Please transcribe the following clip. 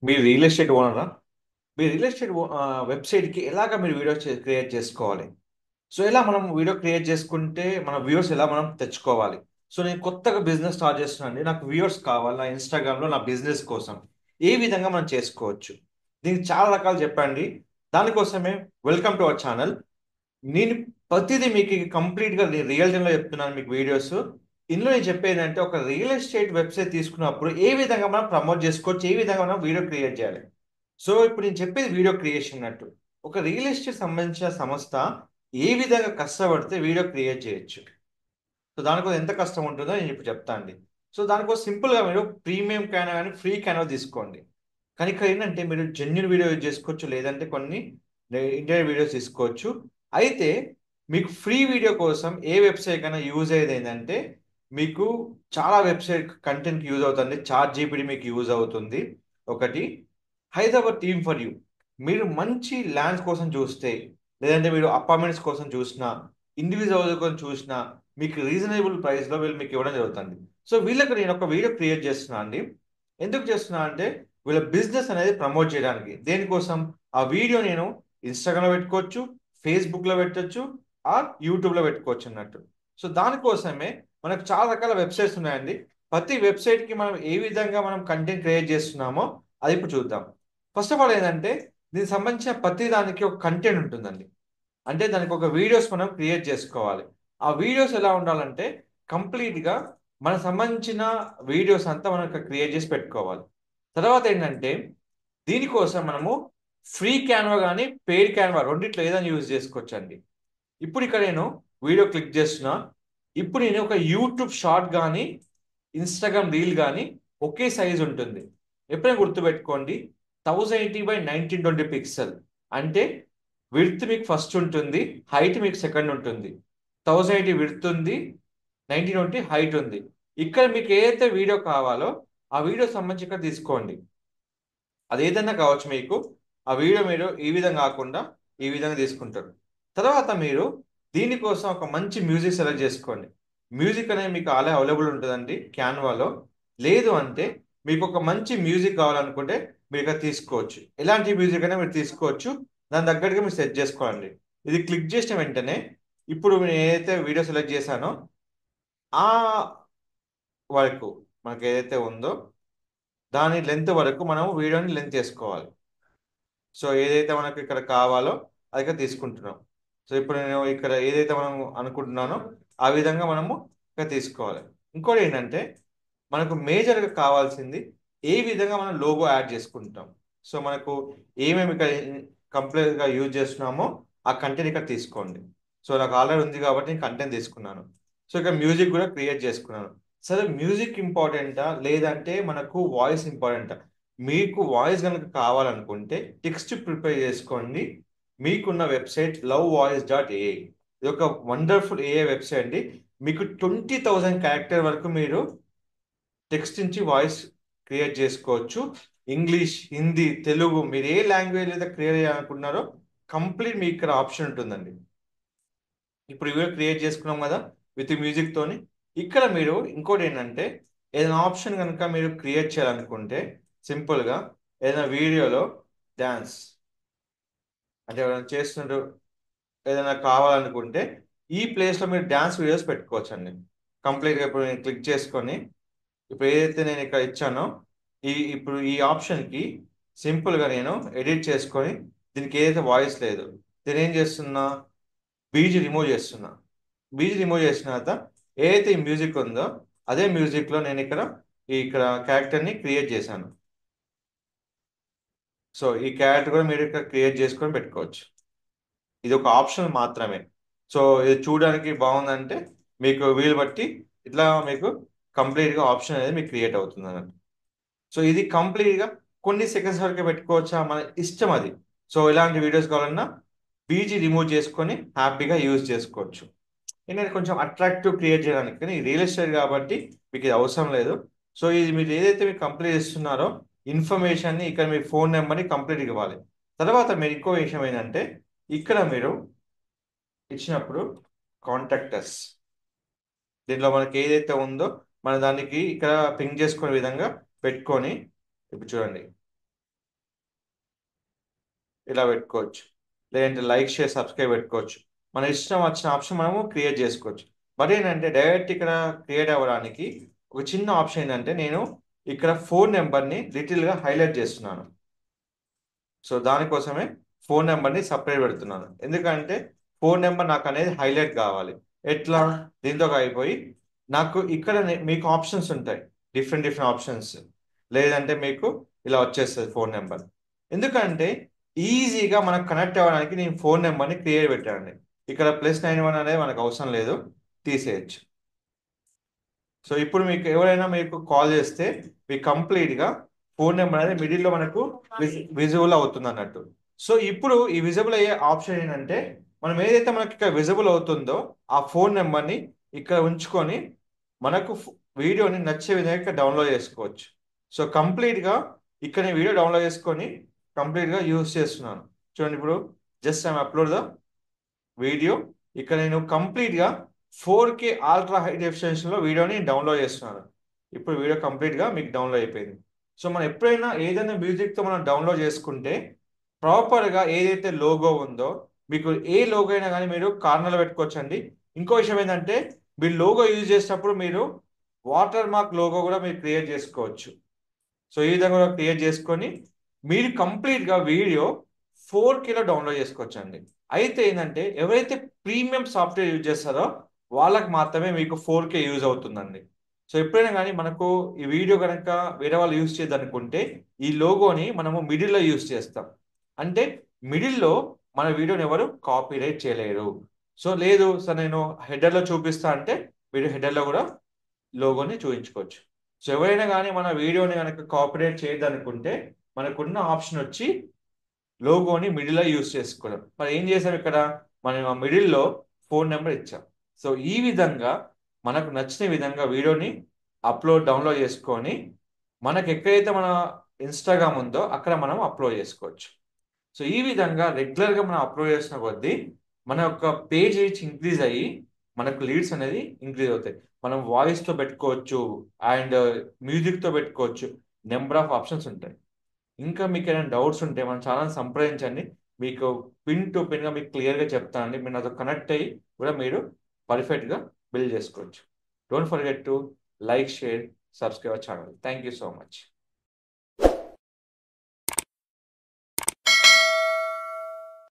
మీరు real estate ఓనరా? మీ real estate వెబ్సైట్కి ఎలాగ మీరు వీడియో క్రియేట్ చేసుకోవాలి? సో ఎలా మనం వీడియో క్రియేట్ చేసుకుంటే మన వ్యూవర్స్ ఎలా మనం తెచ్చుకోవాలి? సో నేను కొత్తగా బిజినెస్ స్టార్ట్ చేస్తున్నానండి, నాకు వ్యూవర్స్ కావాలి నా ఇన్స్టాగ్రామ్లో నా బిజినెస్ కోసం. ఏ విధంగా మనం చేసుకోవచ్చు? దీనికి చాలా రకాలు చెప్పండి. దానికోసమే వెల్కమ్ టు అవర్ ఛానల్. నేను ప్రతిదీ మీకు కంప్లీట్గా రియల్ టైంలో చెప్తున్నాను మీకు వీడియోస్. ఇందులో నేను చెప్పేది అంటే ఒక రియల్ ఎస్టేట్ వెబ్సైట్ తీసుకున్నప్పుడు ఏ విధంగా మనం ప్రమోట్ చేసుకోవచ్చు, ఏ విధంగా మనం వీడియో క్రియేట్ చేయాలి. సో ఇప్పుడు నేను చెప్పేది వీడియో క్రియేషన్ అన్నట్టు. ఒక రియల్ ఎస్టేట్ సంబంధించిన సంస్థ ఏ విధంగా కష్టపడితే వీడియో క్రియేట్ చేయొచ్చు. సో దానికోసం ఎంత కష్టం ఉంటుందో నేను ఇప్పుడు చెప్తా అండి. సో దానికోసం సింపుల్గా మీరు ప్రీమియం క్యానో కానీ ఫ్రీ క్యానో తీసుకోండి. కానీ ఇక్కడ ఏంటంటే మీరు జెన్యున్ వీడియో యూజ్ చేసుకోవచ్చు, లేదంటే కొన్ని ఇంటర్నెట్ వీడియోస్ తీసుకోవచ్చు. అయితే మీకు ఫ్రీ వీడియో కోసం ఏ వెబ్సైట్ కన్నా యూజ్ అయ్యేది ఏంటంటే, మీకు చాలా వెబ్సైట్ కంటెంట్ యూజ్ అవుతుంది. చాట్ జీపీటీ మీకు యూజ్ అవుతుంది ఒకటి. హైదరాబాద్ టీమ్ ఫర్ యూ, మీరు మంచి ల్యాండ్స్ కోసం చూస్తే, లేదంటే మీరు అపార్ట్మెంట్స్ కోసం చూసినా, ఇండివిజువల్ కోసం చూసినా, మీకు రీజనబుల్ ప్రైస్లో వీళ్ళు మీకు ఇవ్వడం జరుగుతుంది. సో వీళ్ళకి నేను ఒక వీడియో క్రియేట్ చేస్తున్నా అండి. ఎందుకు చేస్తున్నా అంటే వీళ్ళ బిజినెస్ అనేది ప్రమోట్ చేయడానికి. దేనికోసం? ఆ వీడియో నేను ఇన్స్టాగ్రామ్లో పెట్టుకోవచ్చు, ఫేస్బుక్లో పెట్టొచ్చు, ఆర్ యూట్యూబ్లో పెట్టుకోవచ్చు అన్నట్టు. సో దానికోసమే మనకు చాలా రకాల వెబ్సైట్స్ ఉన్నాయండి. ప్రతి వెబ్సైట్కి మనం ఏ విధంగా మనం కంటెంట్ క్రియేట్ చేస్తున్నామో అది ఇప్పుడు చూద్దాం. ఫస్ట్ ఆఫ్ ఆల్ ఏంటంటే, దీనికి సంబంధించిన ప్రతి దానికి ఒక కంటెంట్ ఉంటుందండి. అంటే దానికి ఒక వీడియోస్ మనం క్రియేట్ చేసుకోవాలి. ఆ వీడియోస్ ఎలా ఉండాలంటే కంప్లీట్గా మనకు సంబంధించిన వీడియోస్ అంతా మనం ఇక్కడ క్రియేట్ చేసి పెట్టుకోవాలి. తర్వాత ఏంటంటే, దీనికోసం మనము ఫ్రీ క్యాన్వా కానీ పెయిడ్ క్యాన్వా రెండిట్లో ఏదైనా యూజ్ చేసుకోవచ్చు అండి. ఇప్పుడు ఇక్కడ నేను వీడియో క్లిక్ చేస్తున్నా. ఇప్పుడు నేను ఒక యూట్యూబ్ షార్ట్ కానీ ఇన్స్టాగ్రామ్ రీల్ కానీ ఒకే సైజ్ ఉంటుంది. ఎప్పుడైనా గుర్తుపెట్టుకోండి, 1080 by 1920 పిక్సెల్. అంటే విడ్త్ మీకు ఫస్ట్ ఉంటుంది, హైట్ మీకు సెకండ్ ఉంటుంది. 1080 విడ్త్ ఉంది, 1920 హైట్ ఉంది. ఇక్కడ మీకు ఏదైతే వీడియో కావాలో ఆ వీడియో సంబంధించి ఇక్కడ తీసుకోండి. అది ఏదైనా కావచ్చు మీకు. ఆ వీడియో మీరు ఈ విధంగా కాకుండా ఈ విధంగా తీసుకుంటారు. తర్వాత మీరు దీనికోసం ఒక మంచి మ్యూజిక్ సెలెక్ట్ చేసుకోండి. మ్యూజిక్ అనేది మీకు అలా అవైలబుల్ ఉంటుందండి క్యాన్వాలో. లేదు అంటే మీకు ఒక మంచి మ్యూజిక్ కావాలనుకుంటే మీరు ఇక్కడ తీసుకోవచ్చు. ఎలాంటి మ్యూజిక్ అయినా మీరు తీసుకోవచ్చు. దాని తగ్గట్టుగా మీరు సెట్ చేసుకోండి. ఇది క్లిక్ చేసిన వెంటనే ఇప్పుడు నేను ఏదైతే వీడియో సెలెక్ట్ చేశానో ఆ వరకు మనకి ఏదైతే ఉందో దాని లెంత్ వరకు మనం వీడియోని లెంత్ చేసుకోవాలి. సో ఏదైతే మనకు ఇక్కడ కావాలో అది ఇక్కడ తీసుకుంటున్నాం. సో ఇప్పుడు నేను ఇక్కడ ఏదైతే మనం అనుకుంటున్నానో ఆ విధంగా మనము ఇక్కడ తీసుకోవాలి. ఇంకోటి ఏంటంటే, మనకు మేజర్గా కావాల్సింది ఏ విధంగా మనం లోగో యాడ్ చేసుకుంటాం. సో మనకు ఏమేమి ఇక్కడ కంప్లీట్గా యూజ్ చేస్తున్నామో ఆ కంటెంట్ ఇక్కడ తీసుకోండి. సో నాకు ఆల్రెడీ ఉంది కాబట్టి నేను కంటెంట్ తీసుకున్నాను. సో ఇక్కడ మ్యూజిక్ కూడా క్రియేట్ చేసుకున్నాను. సరే, మ్యూజిక్ ఇంపార్టెంటా లేదంటే మనకు వాయిస్ ఇంపార్టెంటా? మీకు వాయిస్ కనుక కావాలనుకుంటే టెక్స్ట్ ప్రిపేర్ చేసుకోండి. మీకున్న వెబ్సైట్ lovevoice.ai. ఇది ఒక వండర్ఫుల్ ఏఐ వెబ్సైట్ అండి. మీకు 20,000 క్యారెక్టర్ వరకు మీరు టెక్స్ట్ నుంచి వాయిస్ క్రియేట్ చేసుకోవచ్చు. ఇంగ్లీష్, హిందీ, తెలుగు, మీరు ఏ లాంగ్వేజ్ అయితే క్రియేట్ చేయాలనుకుంటున్నారో కంప్లీట్ మీకు ఇక్కడ ఆప్షన్ ఉంటుందండి. ఇప్పుడు వీడియో క్రియేట్ చేసుకున్నాం కదా విత్ మ్యూజిక్ తోని. ఇక్కడ మీరు ఇంకోటి ఏంటంటే, ఏదైనా ఆప్షన్ కనుక మీరు క్రియేట్ చేయాలనుకుంటే సింపుల్గా ఏదైనా వీడియోలో డ్యాన్స్ అంటే ఎవరైనా చేస్తున్నారు ఏదైనా కావాలనుకుంటే ఈ ప్లేస్లో మీరు డ్యాన్స్ వీడియోస్ పెట్టుకోవచ్చు అండి. కంప్లీట్గా ఇప్పుడు నేను క్లిక్ చేసుకొని ఇప్పుడు ఏదైతే నేను ఇక్కడ ఇచ్చానో ఇప్పుడు ఈ ఆప్షన్కి సింపుల్గా నేను ఎడిట్ చేసుకొని దీనికి ఏదైతే వాయిస్ లేదు దీని ఏం చేస్తున్నా, బీజీ రిమూవ్ చేస్తున్నా. బీజీ రిమూవ్ చేసిన తర్వాత ఏదైతే ఈ మ్యూజిక్ ఉందో అదే మ్యూజిక్లో నేను ఇక్కడ క్యారెక్టర్ని క్రియేట్ చేశాను. సో ఈ క్యారెక్టర్ కూడా మీరు ఇక్కడ క్రియేట్ చేసుకొని పెట్టుకోవచ్చు. ఇది ఒక ఆప్షన్ మాత్రమే. సో ఇది చూడడానికి బాగుందంటే మీకు వీలు బట్టి ఇట్లా మీకు కంప్లీట్గా ఆప్షన్ అనేది మీకు క్రియేట్ అవుతుంది అన్నట్టు. సో ఇది కంప్లీట్గా కొన్ని సెకండ్స్ వరకే పెట్టుకోవచ్చా, మన ఇష్టం అది. సో ఇలాంటి వీడియోస్ కావాలన్నా బీజీ రిమూవ్ చేసుకొని హ్యాపీగా యూజ్ చేసుకోవచ్చు. ఏంటంటే కొంచెం అట్రాక్టివ్ క్రియేట్ చేయడానికి. కానీ రియల్ ఎస్టేట్ కాబట్టి మీకు ఇది అవసరం లేదు. సో ఇది మీరు ఏదైతే మీరు కంప్లీట్ చేస్తున్నారో ఇన్ఫర్మేషన్ని ఇక్కడ మీ ఫోన్ నెంబర్ని కంప్లీట్ ఇవ్వాలి. తర్వాత మీరు ఇంకో విషయం ఏంటంటే, ఇక్కడ మీరు ఇచ్చినప్పుడు కాంటాక్టర్స్ దీనిలో మనకి ఏదైతే ఉందో మన దానికి ఇక్కడ పింక్ చేసుకునే విధంగా పెట్టుకొని ఇప్పుడు చూడండి ఇలా పెట్టుకోవచ్చు, లేదంటే లైక్ షేర్ సబ్స్క్రైబ్ పెట్టుకోవచ్చు. మన ఇష్టం వచ్చిన ఆప్షన్ మనము క్రియేట్ చేసుకోవచ్చు. బట్ ఏంటంటే డైరెక్ట్ ఇక్కడ క్రియేట్ అవ్వడానికి ఒక చిన్న ఆప్షన్ ఏంటంటే నేను ఇక్కడ ఫోన్ నెంబర్ని లిటిల్గా హైలైట్ చేస్తున్నాను. సో దానికోసమే ఫోన్ నెంబర్ని సపరేట్ పెడుతున్నాను. ఎందుకంటే ఫోన్ నెంబర్ నాకు అనేది హైలైట్ కావాలి. ఎట్లా? దీంతో అయిపోయి నాకు ఇక్కడ మీకు ఆప్షన్స్ ఉంటాయి, డిఫరెంట్ డిఫరెంట్ ఆప్షన్స్. లేదంటే మీకు ఇలా వచ్చేస్తుంది ఫోన్ నెంబర్. ఎందుకంటే ఈజీగా మనకు కనెక్ట్ అవ్వడానికి నేను ఫోన్ నెంబర్ని క్రియేట్ పెట్టానండి. ఇక్కడ +91 అనేది మనకు అవసరం లేదు, తీసేయచ్చు. సో ఇప్పుడు మీకు ఎవరైనా మీకు కాల్ చేస్తే మీకు కంప్లీట్గా ఫోన్ నెంబర్ అనేది మిడిల్లో మనకు విజిబుల్ అవుతుంది అన్నట్టు. సో ఇప్పుడు ఈ విజిబుల్ అయ్యే ఆప్షన్ ఏంటంటే మనం ఏదైతే మనకి ఇక్కడ విజిబుల్ అవుతుందో ఆ ఫోన్ నెంబర్ని ఇక్కడ ఉంచుకొని మనకు వీడియోని నచ్చే విధంగా ఇక్కడ డౌన్లోడ్ చేసుకోవచ్చు. సో కంప్లీట్గా ఇక్కడ నేను వీడియో డౌన్లోడ్ చేసుకొని కంప్లీట్గా యూజ్ చేస్తున్నాను. చూడండి, ఇప్పుడు just I'm upload the video. ఇక్కడ నేను కంప్లీట్గా 4K అల్ట్రా హై డెఫినేషన్లో వీడియోని డౌన్లోడ్ చేస్తున్నాను. ఇప్పుడు వీడియో కంప్లీట్గా మీకు డౌన్లోడ్ అయిపోయింది. సో మనం ఎప్పుడైనా ఏదైనా మ్యూజిక్తో మనం డౌన్లోడ్ చేసుకుంటే ప్రాపర్గా ఏదైతే లోగో ఉందో, మీకు ఏ లోగో అయినా కానీ మీరు కార్నర్లో పెట్టుకోవచ్చండి. ఇంకో విషయం ఏంటంటే మీరు లోగో యూజ్ చేసేటప్పుడు మీరు వాటర్ మార్క్ లోగో కూడా మీరు క్రియేట్ చేసుకోవచ్చు. సో ఈ విధంగా క్రియేట్ చేసుకొని మీరు కంప్లీట్గా వీడియో 4Kలో డౌన్లోడ్ చేసుకోవచ్చండి. అయితే ఏంటంటే ఎవరైతే ప్రీమియం సాఫ్ట్వేర్ యూజ్ చేస్తారో వాళ్ళకి మాత్రమే మీకు 4K యూజ్ అవుతుందండి. సో ఎప్పుడైనా కానీ మనకు ఈ వీడియో కనుక వేరే వాళ్ళు యూజ్ చేయదనుకుంటే ఈ లోగోని మనము మిడిల్లో యూజ్ చేస్తాం. అంటే మిడిల్లో మన వీడియోని ఎవరు కాపీరైట్ చేయలేరు. సో లేదు సార్ నేను హెడర్లో చూపిస్తా అంటే మీరు హెడర్లో కూడా లోగోని చూపించుకోవచ్చు. సో ఎవరైనా కానీ మన వీడియోని కనుక కాపీరైట్ చేయదనుకుంటే మనకున్న ఆప్షన్ వచ్చి లోగోని మిడిల్లో యూజ్ చేసుకోవడం. మరి ఏం చేసాం ఇక్కడ, మనం ఆ మిడిల్లో ఫోన్ నెంబర్ ఇచ్చాం. సో ఈ విధంగా మనకు నచ్చిన విధంగా వీడియోని డౌన్లోడ్ చేసుకొని మనకు ఎక్కడైతే మన ఇన్స్టాగ్రామ్ ఉందో అక్కడ మనం అప్లోడ్ చేసుకోవచ్చు. సో ఈ విధంగా రెగ్యులర్గా మనం అప్లోడ్ చేసిన కొద్దీ మన యొక్క పేజ్ రీచ్ ఇంక్రీజ్ అయ్యి మనకు లీడ్స్ అనేది ఇంక్రీజ్ అవుతాయి. మనం వాయిస్తో పెట్టుకోవచ్చు అండ్ మ్యూజిక్తో పెట్టుకోవచ్చు, నెంబర్ ఆఫ్ ఆప్షన్స్ ఉంటాయి. ఇంకా మీకు ఏమైనా డౌట్స్ ఉంటే మన ఛానల్ సంప్రదించండి. మీకు పిన్ టు పిన్గా మీకు క్లియర్గా చెప్తానండి. మీరు నాతో కనెక్ట్ అయ్యి కూడా మీరు పర్ఫెక్ట్గా బిల్డ్ చేసుకోవచ్చు. Don't forget to like, share, subscribe channel. Thank you so much.